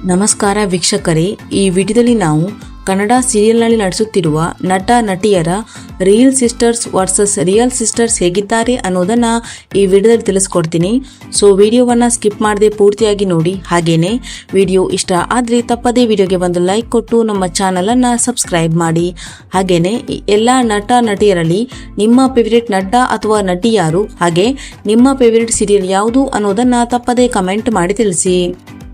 ನಮಸ್ಕಾರ ವೀಕ್ಷಕರೇ, ಈ ವಿಡಿಯೋದಲ್ಲಿ ನಾವು ಕನ್ನಡ ಸೀರಿಯಲ್ನಲ್ಲಿ ನಡೆಸುತ್ತಿರುವ ನಟ ನಟಿಯರ real sisters versus real sisters ಹೇಗಿದ್ದಾರೆ ಅನ್ನೋದನ್ನು ಈ ವಿಡಿಯೋದಲ್ಲಿ ತಿಳಿಸ್ಕೊಡ್ತೀನಿ. ಸೊ ವಿಡಿಯೋವನ್ನು ಸ್ಕಿಪ್ ಮಾಡದೆ ಪೂರ್ತಿಯಾಗಿ ನೋಡಿ. ಹಾಗೇನೆ ವಿಡಿಯೋ ಇಷ್ಟ ಆದರೆ ತಪ್ಪದೇ ವಿಡಿಯೋಗೆ ಒಂದು ಲೈಕ್ ಕೊಟ್ಟು ನಮ್ಮ ಚಾನಲನ್ನು ಸಬ್ಸ್ಕ್ರೈಬ್ ಮಾಡಿ. ಹಾಗೇನೆ ಎಲ್ಲ ನಟ ನಟಿಯರಲ್ಲಿ ನಿಮ್ಮ ಫೇವರೇಟ್ ನಟ ಅಥವಾ ನಟಿ ಯಾರು, ಹಾಗೆ ನಿಮ್ಮ ಫೇವರೇಟ್ ಸೀರಿಯಲ್ ಯಾವುದು ಅನ್ನೋದನ್ನು ತಪ್ಪದೇ ಕಮೆಂಟ್ ಮಾಡಿ ತಿಳಿಸಿ.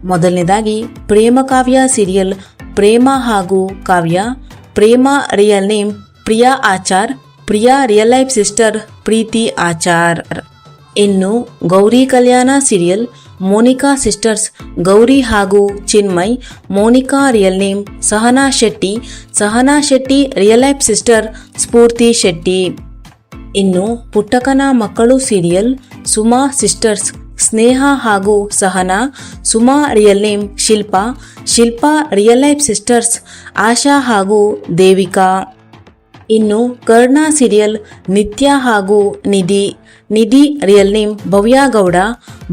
ಮೊದಲನೇದಾಗಿ ಪ್ರೇಮ ಕಾವ್ಯ ಸೀರಿಯಲ್. ಪ್ರೇಮ ಹಾಗೂ Kavya. Prema real name Priya Achar, Priya real life sister Preethi Achar. ಇನ್ನು ಗೌರಿ ಕಲ್ಯಾಣ ಸೀರಿಯಲ್. ಮೋನಿಕಾ ಸಿಸ್ಟರ್ಸ್ ಗೌರಿ ಹಾಗೂ Chinmay. Monica real name Sahana Shetty, Sahana Shetty real life sister Spoorthi Shetty. ಇನ್ನು ಪುಟ್ಟಕನ ಮಕ್ಕಳು ಸೀರಿಯಲ್. ಸುಮಾ ಸಿಸ್ಟರ್ಸ್ ಸ್ನೇಹ ಹಾಗೂ Sahana. Suma real name Shilpa, Shilpa real life sisters Asha ಹಾಗೂ ದೇವಿಕಾ. ಇನ್ನು ಕರ್ಣ ಸೀರಿಯಲ್. ನಿತ್ಯ ಹಾಗೂ Nidhi. Nidhi real name Bhavya Gowda,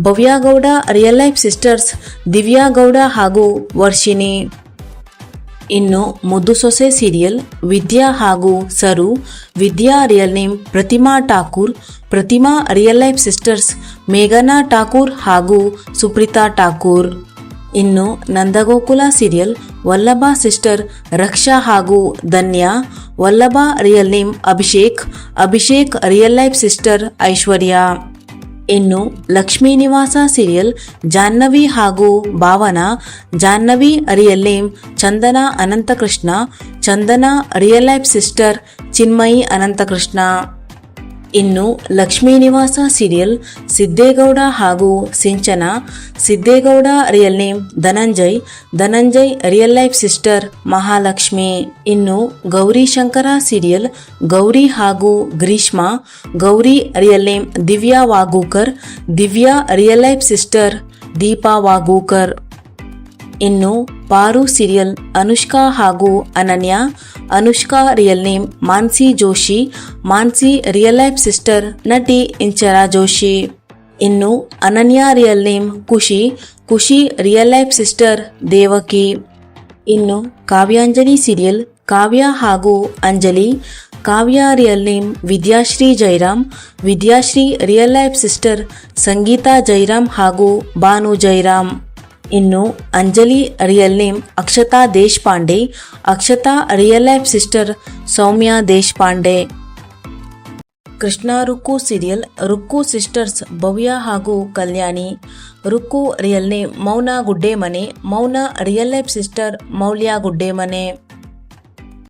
Bhavya Gowda real life sisters Divya Gowda ಹಾಗೂ ವರ್ಷಿಣಿ. ಇನ್ನು ಮುದ್ದು ಸೊಸೆ ಸೀರಿಯಲ್. ವಿದ್ಯಾ ಹಾಗೂ Saru. Vidya real name Pratima Thakur, Pratima real life sisters ಮೇಘನಾ ಠಾಕೂರ್ ಹಾಗೂ ಸುಪ್ರೀತಾ ಠಾಕೂರ್. ಇನ್ನು ನಂದಗೋಕುಲ ಸೀರಿಯಲ್. ವಲ್ಲಭ ಸಿಸ್ಟರ್ ರಕ್ಷಾ ಹಾಗೂ Dhanya. Vallabha real name Abhishek, Abhishek real life sister Aishwarya. ಇನ್ನು ಲಕ್ಷ್ಮೀ ನಿವಾಸ ಸೀರಿಯಲ್. ಜಾಹ್ನವಿ ಹಾಗೂ Bhavana. Jahnavi real name Chandana Ananthakrishna, Chandana real life sister Chinmayi Ananthakrishna. ಇನ್ನು ಲಕ್ಷ್ಮೀ ನಿವಾಸ ಸೀರಿಯಲ್. ಸಿದ್ದೇಗೌಡ ಹಾಗೂ Sinchana. Siddegowda real name Dhananjay, Dhananjay real life sister Mahalakshmi. ಇನ್ನು ಗೌರಿ ಶಂಕರ ಸೀರಿಯಲ್. ಗೌರಿ ಹಾಗೂ Greeshma. Gowri real name Divya Vagukar, Divya real life sister Deepa Vagukar. ಇನ್ನು ಪಾರು ಸೀರಿಯಲ್. ಅನುಷ್ಕಾ ಹಾಗೂ Ananya. Anushka real name Mansi Joshi, Mansi real life sister ನಟಿ ಇಂಚರಾ ಜೋಶಿ. ಇನ್ನು ಅನನ್ಯ ರಿಯಲ್ ನೇಮ್ ಖುಷಿ, ಖುಷಿ ರಿಯಲ್ ಲೈಫ್ ಸಿಸ್ಟರ್ ದೇವಕಿ. ಇನ್ನು ಕಾವ್ಯಾಂಜಲಿ ಸೀರಿಯಲ್. ಕಾವ್ಯ ಹಾಗೂ Anjali. Kavya real name Vidyashree Jairam, Vidyashree real life sister Sangeetha Jairam ಹಾಗೂ ಭಾನು ಜೈರಾಮ್. ಇನ್ನು Anjali real name Akshata Deshpande, Akshata real life sister Soumya Deshpande. Krishna Rukku serial. Rukku sisters Bhavya ಹಾಗೂ ಕಲ್ಯಾಣಿ. ರುಕ್ಕು ರಿಯಲ್ ನೇಮ್ ಮೌನ ಗುಡ್ಡೇಮನೆ, ಮೌನ ರಿಯಲ್ ಲೈಫ್ ಸಿಸ್ಟರ್ ಮೌಲ್ಯ ಗುಡ್ಡೇಮನೆ.